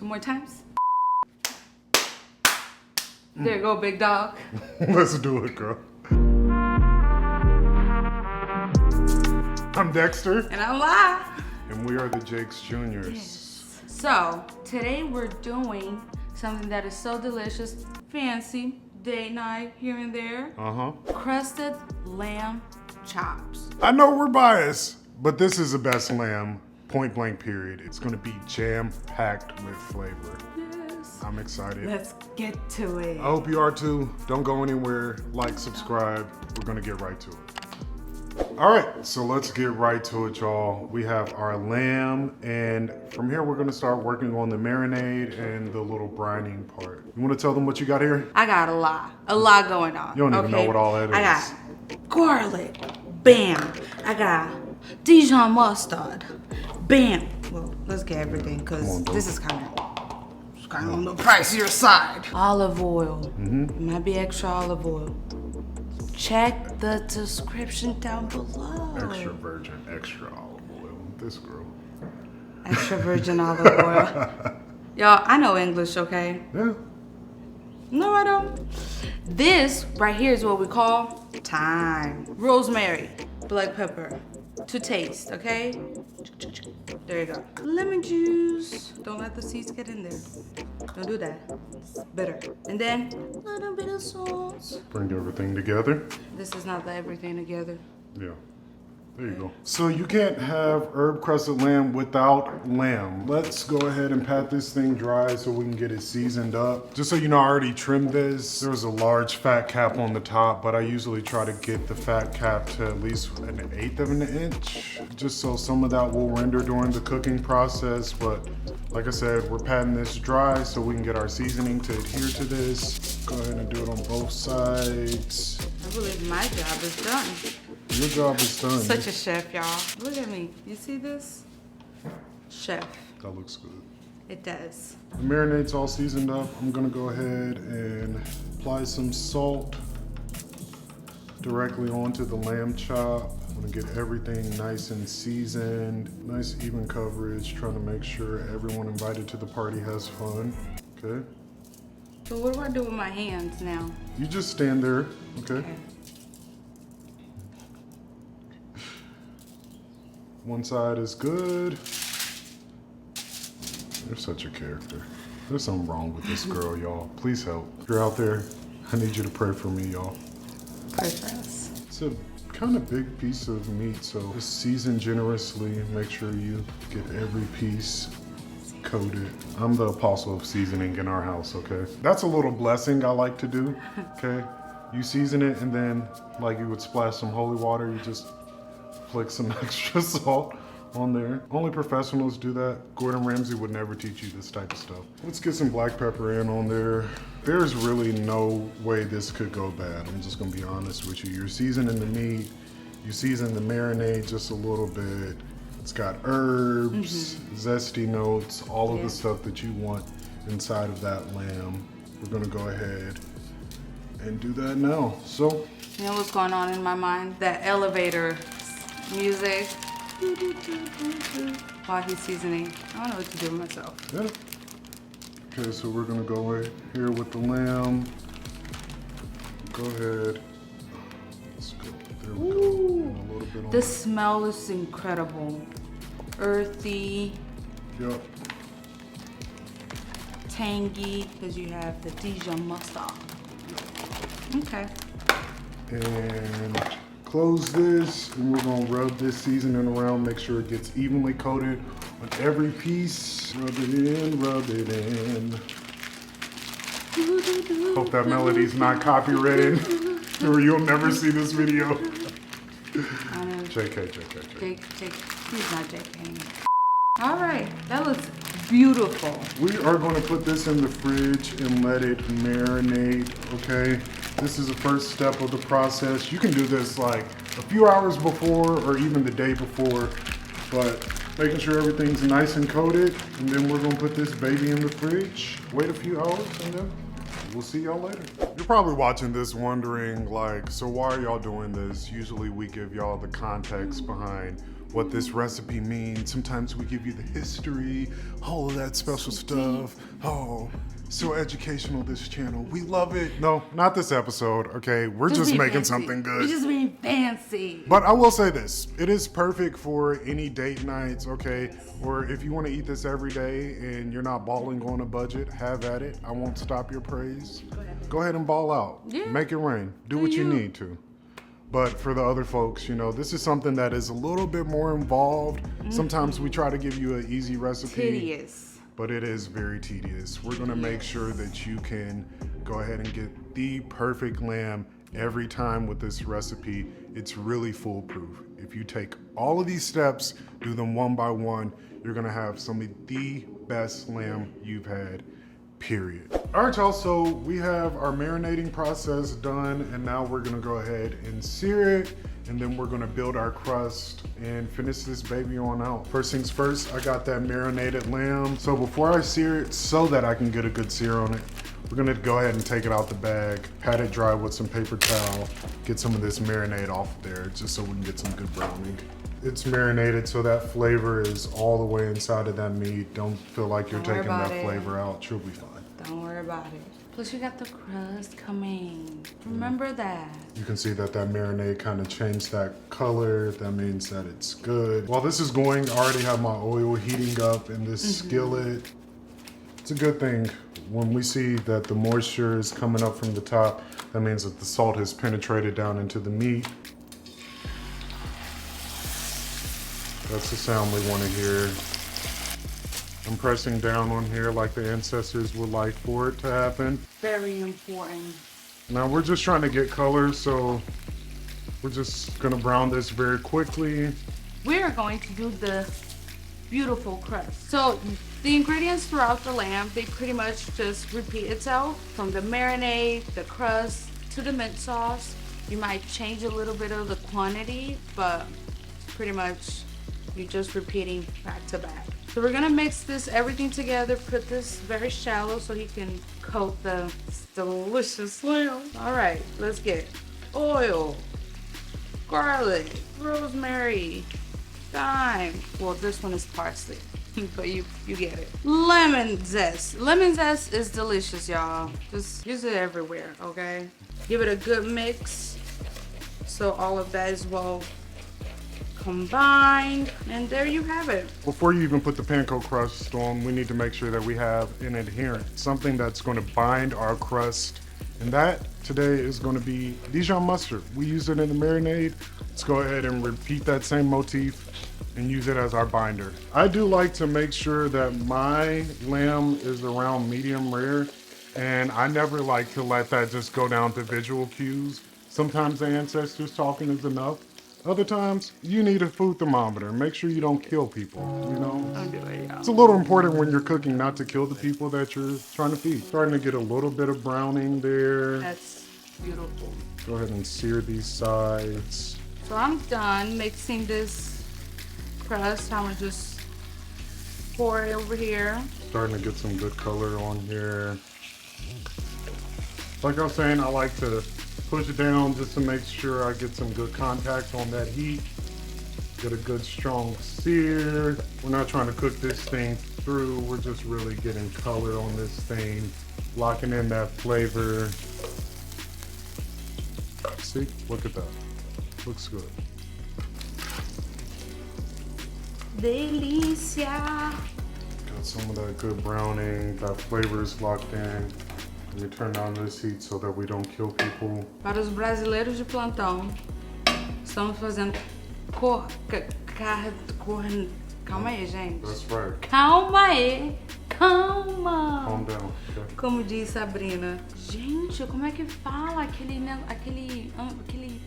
2 more times. There you go, big dog. Let's do it, girl. I'm Dexter. And I'm live. And we are the Jakes Juniors. Yes. So, today we're doing something that is so delicious, fancy, date night here and there. Crusted lamb chops. I know we're biased, but this is the best lamb, point blank period. It's gonna be jam-packed with flavor. Yes. I'm excited. Let's get to it. I hope you are too. Don't go anywhere. Like, subscribe. We're gonna get right to it. All right, so let's get right to it, y'all. We have our lamb, and from here we're gonna start working on the marinade and the little brining part. You wanna tell them what you got here? I got a lot going on. You don't even know what all that is. I got garlic, bam. I got Dijon mustard, bam. Well, let's get everything because this is kind of on the pricier side. Olive oil. It might be extra olive oil. Check the description down below. Extra virgin, extra olive oil. This girl. Extra virgin olive oil. Y'all, I know English, okay? Yeah. No, I don't. This right here is what we call thyme. Rosemary, black pepper to taste, okay? There you go. Lemon juice. Don't let the seeds get in there. Don't do that. It's bitter. And then a little bit of salt. Bring everything together. This is not the everything together. Yeah. There you go. So you can't have herb-crusted lamb without lamb. Let's go ahead and pat this thing dry so we can get it seasoned up. Just so you know, I already trimmed this. There was a large fat cap on the top, but I usually try to get the fat cap to at least 1/8 of an inch, just so some of that will render during the cooking process. But like I said, we're patting this dry so we can get our seasoning to adhere to this. Go ahead and do it on both sides. I believe my job is done. Your job is done. Such a chef, y'all. Look at me. You see this? Chef. That looks good. It does. The marinade's all seasoned up. I'm gonna go ahead and apply some salt directly onto the lamb chop. I'm gonna get everything nice and seasoned, nice even coverage, trying to make sure everyone invited to the party has fun, okay? So what do I do with my hands now? You just stand there, okay? One side is good. You're such a character. There's something wrong with this girl, y'all. Please help. If you're out there, I need you to pray for me, y'all. Pray for us. It's a kind of big piece of meat, so just season generously. Make sure you get every piece coated. I'm the apostle of seasoning in our house, okay? That's a little blessing I like to do, okay? You season it and then, like you would splash some holy water, you just flick some extra salt on there. Only professionals do that. Gordon Ramsay would never teach you this type of stuff. Let's get some black pepper in on there. There's really no way this could go bad. I'm just gonna be honest with you. You're seasoning the meat, you season the marinade just a little bit. It's got herbs, zesty notes, all of the stuff that you want inside of that lamb. We're gonna go ahead and do that now. So, you know what's going on in my mind? That elevator music while he's seasoning. I don't know what to do with myself. yeah. Okay, so we're gonna go right here with the lamb. Go ahead. Let's go. There we go. And a little bit on The smell is incredible. Earthy, Yep. tangy, because you have the Dijon mustard. Okay. And close this, and we're gonna rub this seasoning around, make sure it gets evenly coated on every piece. Rub it in, rub it in. Hope that melody's not copyrighted, or you'll never see this video. JK. He's not JK. All right, that looks beautiful. We are going to put this in the fridge and let it marinate, okay? This is the first step of the process. You can do this like a few hours before or even the day before, but making sure everything's nice and coated, and then we're gonna put this baby in the fridge, wait a few hours, and then we'll see y'all later. You're probably watching this wondering like, so why are y'all doing this? Usually we give y'all the context behind what this recipe means. Sometimes we give you the history, all of that special stuff. Oh, so educational, this channel. We love it. No, not this episode, okay? We're just making fancy. something good. We're just being fancy. But I will say this, it is perfect for any date nights, okay? Or if you want to eat this every day and you're not balling on a budget, have at it. I won't stop your praise. Go ahead and ball out. Yeah. Make it rain. Do what you need to. But for the other folks, you know, this is something that is a little bit more involved. Sometimes we try to give you an easy recipe. Tedious. But it is very tedious. We're gonna make sure that you can go ahead and get the perfect lamb every time with this recipe. It's really foolproof. If you take all of these steps, do them one by one, you're gonna have some of the best lamb you've had, period. All right, y'all, so we have our marinating process done, and now we're gonna go ahead and sear it, and then we're gonna build our crust and finish this baby on out. First things first, I got that marinated lamb. So before I sear it, so that I can get a good sear on it, we're gonna go ahead and take it out the bag, pat it dry with some paper towel, get some of this marinade off there, just so we can get some good browning. It's marinated so that flavor is all the way inside of that meat. Don't feel like you're taking that flavor out. She'll be fine. Don't worry about it. Plus you got the crust coming. Remember that. You can see that that marinade kind of changed that color. That means that it's good. While this is going, I already have my oil heating up in this skillet. It's a good thing. When we see that the moisture is coming up from the top, that means that the salt has penetrated down into the meat. That's the sound we want to hear. I'm pressing down on here like the ancestors would like for it to happen. Very important. Now we're just trying to get color, so we're just gonna brown this very quickly. We're going to do the beautiful crust. So the ingredients throughout the lamb, they pretty much just repeat itself from the marinade, the crust, to the mint sauce. You might change a little bit of the quantity, but pretty much you're just repeating back to back. So we're gonna mix this everything together, put this very shallow so he can coat the delicious lamb. All right, let's get oil, garlic, rosemary, thyme. Well, this one is parsley, but you get it. Lemon zest. Lemon zest is delicious, y'all. Just use it everywhere, okay? Give it a good mix so all of that is well combined, and there you have it. Before you even put the panko crust on, we need to make sure that we have an adherent, something that's going to bind our crust, and that today is going to be Dijon mustard. We use it in the marinade. Let's go ahead and repeat that same motif and use it as our binder. I do like to make sure that my lamb is around medium rare, and I never like to let that just go down to visual cues. Sometimes the ancestors talking is enough. Other times, you need a food thermometer. Make sure you don't kill people, you know? Don't do it, y'all. It's a little important when you're cooking not to kill the people that you're trying to feed. Starting to get a little bit of browning there. That's beautiful. Go ahead and sear these sides. So I'm done mixing this crust. I'm gonna just pour it over here. Starting to get some good color on here. Like I was saying, I like to push it down just to make sure I get some good contact on that heat. Get a good strong sear. We're not trying to cook this thing through. We're just really getting color on this thing, locking in that flavor. See, look at that. Looks good. Delícia. Got some of that good browning. That flavor is locked in. We turn down this heat so that we don't kill people. Para os brasileiros de plantão, estamos fazendo calma aí, gente. That's right. Calma aí. Calma. Calm down. Okay. Como diz Sabrina. Gente, como é que fala aquele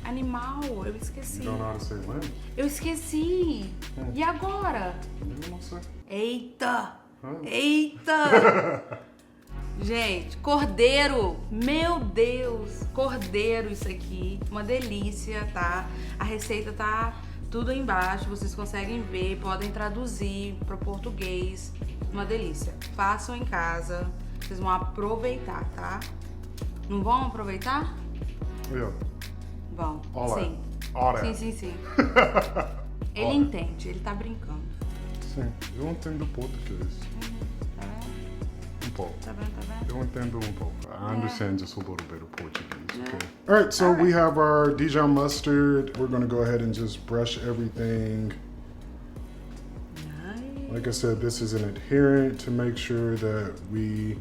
animal? Eu esqueci. You don't know how to say lamb? Eu esqueci. E agora? Eu não sei. Eita. Eita. Gente, cordeiro, meu Deus, cordeiro isso aqui, uma delícia, tá? A receita tá tudo aí embaixo, vocês conseguem ver, podem traduzir para o português, uma delícia. Façam em casa, vocês vão aproveitar, tá? Não vão aproveitar? Yeah. Vão, All sim. All that. Sim. Ele entende, ele tá brincando. Sim, eu entendo português. Tá vendo? Um pouco. Tá vendo, tá vendo? Eu entendo um pouco. I understand just a little bit of Portuguese, okay? Yeah. All right, so we have our Dijon mustard. We're gonna go ahead and just brush everything. Nice. Like I said, this is an adherent to make sure that we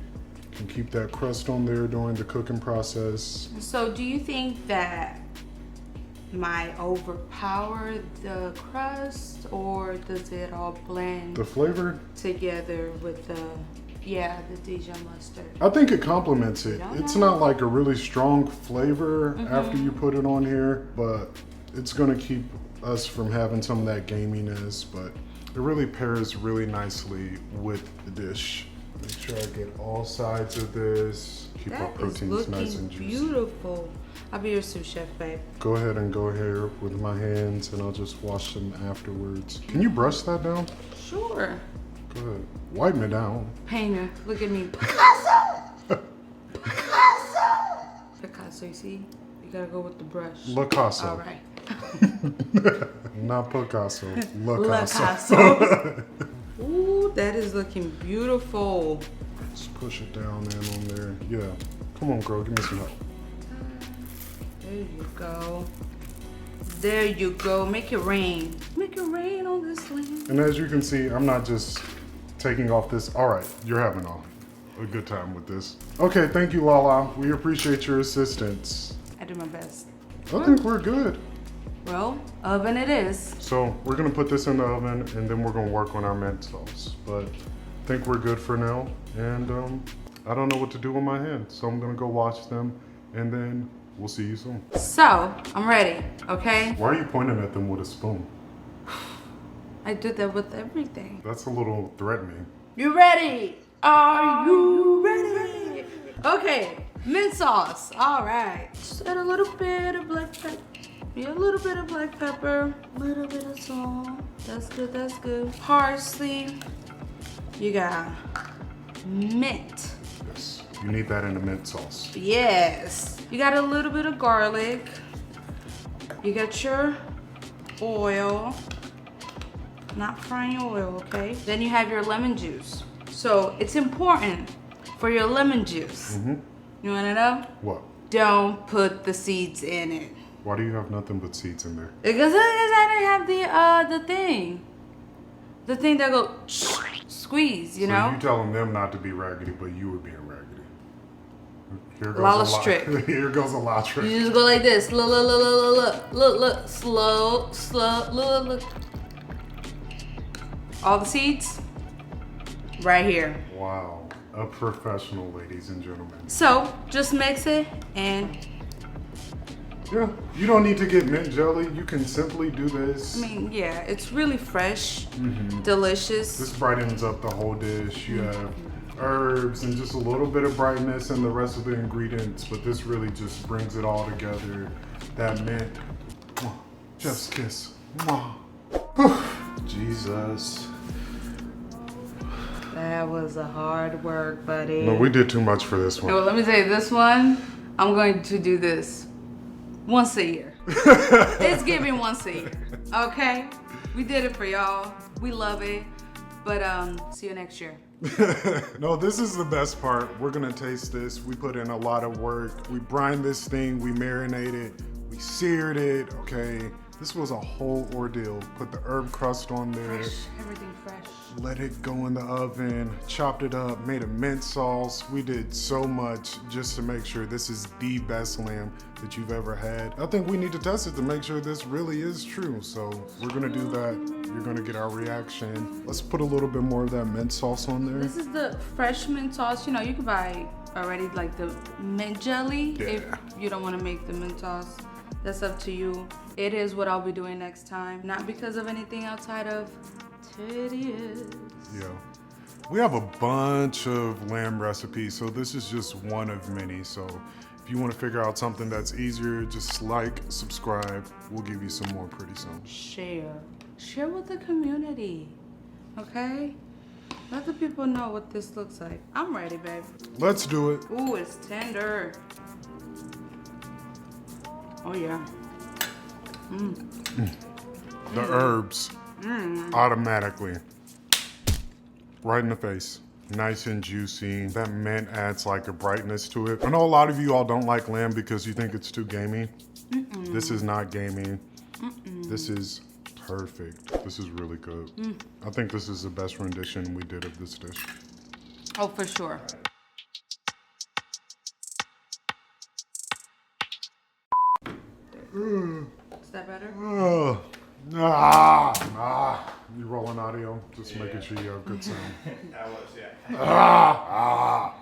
can keep that crust on there during the cooking process. So do you think that might overpower the crust, or does it all blend The flavor, together with the Dijon mustard? I think it complements it. Don't It's know. not like a really strong flavor after you put it on here, but it's gonna keep us from having some of that gaminess, but it really pairs really nicely with the dish. Make sure I get all sides of this. Keep our That is proteins nice looking and juicy. beautiful. I'll be your sous chef, babe. Go ahead and go here with my hands and I'll just wash them afterwards. Can you brush that down? Sure. Go ahead. Wipe me down. Painter, look at me. Picasso! Picasso! Picasso, you see? You gotta go with the brush. Picasso. All right. Not Picasso. Picasso. Ooh, that is looking beautiful. Just push it down and on there. Yeah. Come on, girl. Give me some help. There you go. There you go. Make it rain. Make it rain on this land. And as you can see, I'm not just taking off this. All right, you're having a good time with this. Okay, thank you, Lala. We appreciate your assistance. I do my best. I think we're good. Well, oven it is. So we're gonna put this in the oven and then we're gonna work on our mint sauce. But I think we're good for now. And I don't know what to do with my hands. So I'm gonna go wash them and then we'll see you soon. So, I'm ready, okay? Why are you pointing at them with a spoon? I do that with everything. That's a little threatening. You ready? Are you ready? Okay, mint sauce. All right. Just add a little bit of black pepper. Yeah, a little bit of black pepper. A little bit of salt. That's good, that's good. Parsley. You got mint. Yes, you need that in the mint sauce. Yes. You got a little bit of garlic. You got your oil. Not frying oil, okay? Then you have your lemon juice. So it's important for your lemon juice. You wanna know? What? Don't put the seeds in it. Why do you have nothing but seeds in there? Because I didn't have the thing. The thing that go squeeze, you know? So you telling them not to be raggedy, but you were being raggedy. Here goes Lala's a lot. trick. Here goes a lot trick. You just go like this. Look, look, look, look, look, look, look, slow, slow, look, look. All the seeds, right here. Wow, a professional, ladies and gentlemen. So just mix it and Yeah, you don't need to get mint jelly. You can simply do this. I mean, yeah, it's really fresh, delicious. This brightens up the whole dish. You have herbs and just a little bit of brightness and the rest of the ingredients, but this really just brings it all together. That mint, chef's kiss. Jesus. That was a hard work, buddy. No, we did too much for this one. Well, let me tell you, this one, I'm going to do this once a year. It's giving once a year, okay? We did it for y'all. We love it. But see you next year. No, this is the best part. We're gonna taste this. We put in a lot of work. We brined this thing, we marinated, we seared it, okay? This was a whole ordeal. Put the herb crust on there. Fresh, everything fresh. Let it go in the oven, chopped it up, made a mint sauce. We did so much just to make sure this is the best lamb that you've ever had. I think we need to test it to make sure this really is true. So we're gonna do that. You're gonna get our reaction. Let's put a little bit more of that mint sauce on there. This is the fresh mint sauce. You know, you can buy already like the mint jelly if you don't want to make the mint sauce. That's up to you. It is what I'll be doing next time. Not because of anything outside of tedious. Yeah. We have a bunch of lamb recipes, so this is just one of many. So if you want to figure out something that's easier, just like, subscribe. We'll give you some more pretty soon. Share with the community, okay? Let the people know what this looks like. I'm ready, babe. Let's do it. Ooh, it's tender. Oh yeah. The herbs, automatically. Right in the face. Nice and juicy. That mint adds like a brightness to it. I know a lot of you all don't like lamb because you think it's too gamey. This is not gamey. This is perfect. This is really good. I think this is the best rendition we did of this dish. Oh, for sure. Is that better? You rolling audio? Just making sure you have good sound. That was, yeah.